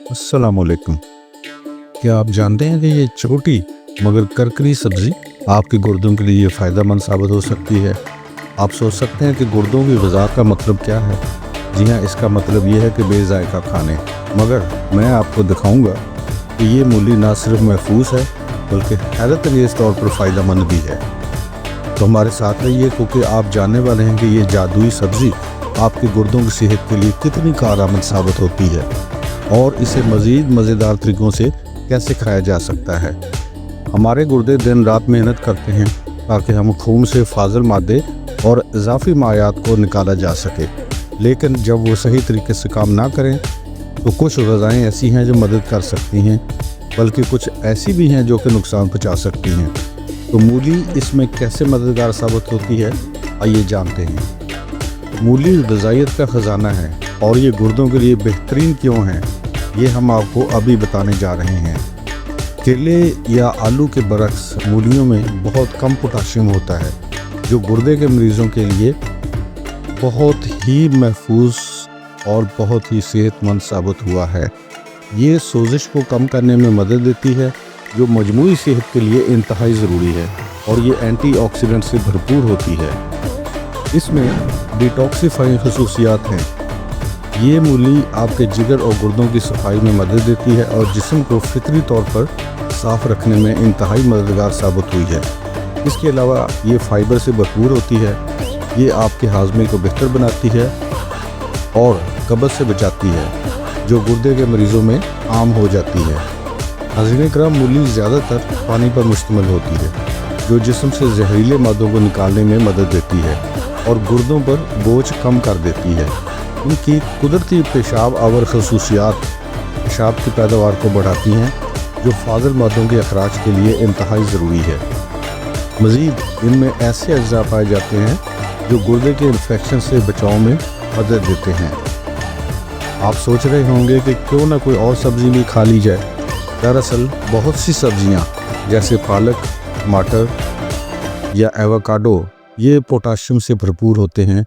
अस्सलाम वालेकुम। क्या आप जानते हैं कि ये छोटी मगर करकरी सब्ज़ी आपके गुर्दों के लिए फ़ायदेमंद साबित हो सकती है। आप सोच सकते हैं कि गुर्दों की ग़िज़ा का मतलब क्या है। जी हाँ, इसका मतलब ये है कि बेज़ायका खाने। मगर मैं आपको दिखाऊंगा कि ये मूली ना सिर्फ महफूज है बल्कि हैरत अंगेज़ तौर पर फ़ायदेमंद भी है। तो हमारे साथ रहिए क्योंकि आप जानने वाले हैं कि ये जादुई सब्ज़ी आपके गुर्दों की सेहत के लिए कितनी कारआमद साबित होती है और इसे मज़ीद मज़ेदार तरीक़ों से कैसे खाया जा सकता है। हमारे गुर्दे दिन रात मेहनत करते हैं ताकि हम खून से फाजिल मादे और इजाफी मायात को निकाला जा सके, लेकिन जब वो सही तरीके से काम ना करें तो कुछ ग़िज़ाएँ ऐसी हैं जो मदद कर सकती हैं, बल्कि कुछ ऐसी भी हैं जो कि नुकसान पहुँचा सकती हैं। तो मूली इसमें कैसे मददगार साबित होती है, आइए जानते हैं। मूली ग़िज़ाइयत का ख़जाना है और ये गुर्दों के लिए बेहतरीन क्यों है, ये हम आपको अभी बताने जा रहे हैं। केले या आलू के बरक्स मूलियों में बहुत कम पोटाशियम होता है, जो गुर्दे के मरीज़ों के लिए बहुत ही महफूज और बहुत ही सेहतमंद साबित हुआ है। ये सोजिश को कम करने में मदद देती है, जो मजमूई सेहत के लिए इंतहाई ज़रूरी है, और ये एंटीऑक्सीडेंट से भरपूर होती है। इसमें डिटॉक्सिफाइंग खसूसियात हैं। ये मूली आपके जिगर और गुर्दों की सफाई में मदद देती है और जिस्म को फितरी तौर पर साफ़ रखने में इंतहाई मददगार साबित हुई है। इसके अलावा ये फ़ाइबर से भरपूर होती है। ये आपके हाजमे को बेहतर बनाती है और कब्ज़ से बचाती है, जो गुर्दे के मरीज़ों में आम हो जाती है। नाज़रीन किराम, मूली ज़्यादातर पानी पर मुश्तमिल होती है, जो जिस्म से जहरीले मादों को निकालने में मदद देती है और गुर्दों पर बोझ कम कर देती है। उनकी कुदरती पेशाब आवर खसूसियात पेशाब की पैदावार को बढ़ाती हैं, जो फाजिल मादों के अखराज के लिए इंतहाई ज़रूरी है। मज़ीद इनमें ऐसे अज्जा पाए जाते हैं जो गुर्दे के इन्फेक्शन से बचाव में मदद देते हैं। आप सोच रहे होंगे कि क्यों ना कोई और सब्ज़ी भी खा ली जाए। दरअसल बहुत सी सब्ज़ियाँ जैसे पालक, टमाटर या एवोकाडो ये पोटाशियम से भरपूर होते हैं,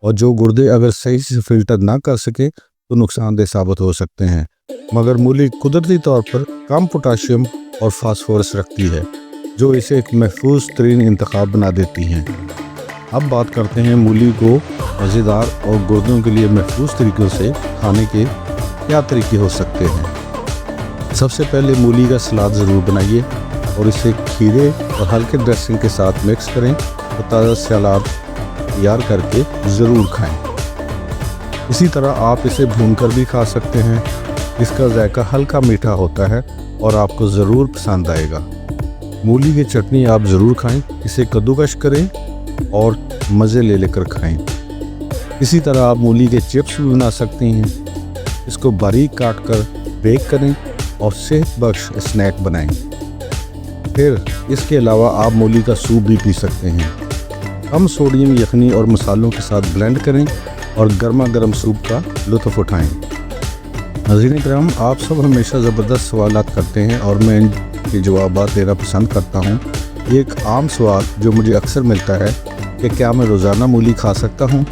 और जो गुर्दे अगर सही से फ़िल्टर ना कर सके तो नुकसानदेह साबित हो सकते हैं। मगर मूली कुदरती तौर पर कम पोटाशियम और फास्फोरस रखती है, जो इसे एक महफूज तरीन इंतखाब बना देती हैं। अब बात करते हैं मूली को मज़ेदार और गुर्दों के लिए महफूज तरीक़ों से खाने के क्या तरीके हो सकते हैं। सबसे पहले मूली का सलाद ज़रूर बनाइए और इसे खीरे और हल्के ड्रेसिंग के साथ मिक्स करें और ताज़ा सलाद तैयार करके ज़रूर खाएं। इसी तरह आप इसे भूनकर भी खा सकते हैं। इसका जायका हल्का मीठा होता है और आपको ज़रूर पसंद आएगा। मूली की चटनी आप ज़रूर खाएं। इसे कद्दूकश करें और मज़े ले लेकर खाएं। इसी तरह आप मूली के चिप्स भी बना सकते हैं। इसको बारीक काट कर बेक करें और सेहत बख्श स्नैक बनाएं। फिर इसके अलावा आप मूली का सूप भी पी सकते हैं। कम सोडियम यखनी और मसालों के साथ ब्लेंड करें और गर्मा गर्म सूप का लुत्फ़ उठाएं। नाज़रीन किराम, आप सब हमेशा ज़बरदस्त सवालात करते हैं और मैं इनके जवाब देना पसंद करता हूँ। एक आम सवाल जो मुझे अक्सर मिलता है कि क्या मैं रोज़ाना मूली खा सकता हूँ।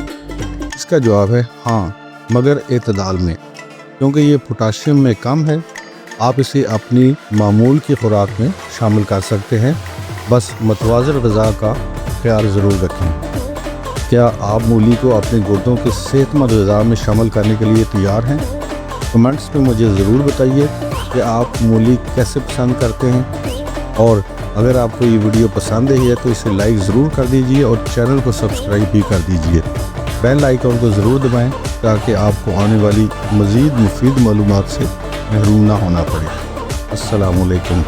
इसका जवाब है हाँ, मगर एतदाल में, क्योंकि ये पोटाशियम में कम है। आप इसे अपनी मामूल की खुराक में शामिल कर सकते हैं, बस मतवाज़न ग़िज़ा का ख्याल ज़रूर रखें। क्या आप मूली को अपने गुर्दों के सेहतमंद ग़िज़ा में शामिल करने के लिए तैयार हैं? कमेंट्स में मुझे ज़रूर बताइए कि आप मूली कैसे पसंद करते हैं, और अगर आपको ये वीडियो पसंद आई है तो इसे लाइक ज़रूर कर दीजिए और चैनल को सब्सक्राइब भी कर दीजिए। बेल आइकन को ज़रूर दबाएं ताकि आपको आने वाली मज़ीद मुफीद मालूमात से महरूम ना होना पड़े। अस्सलामु अलैकुम।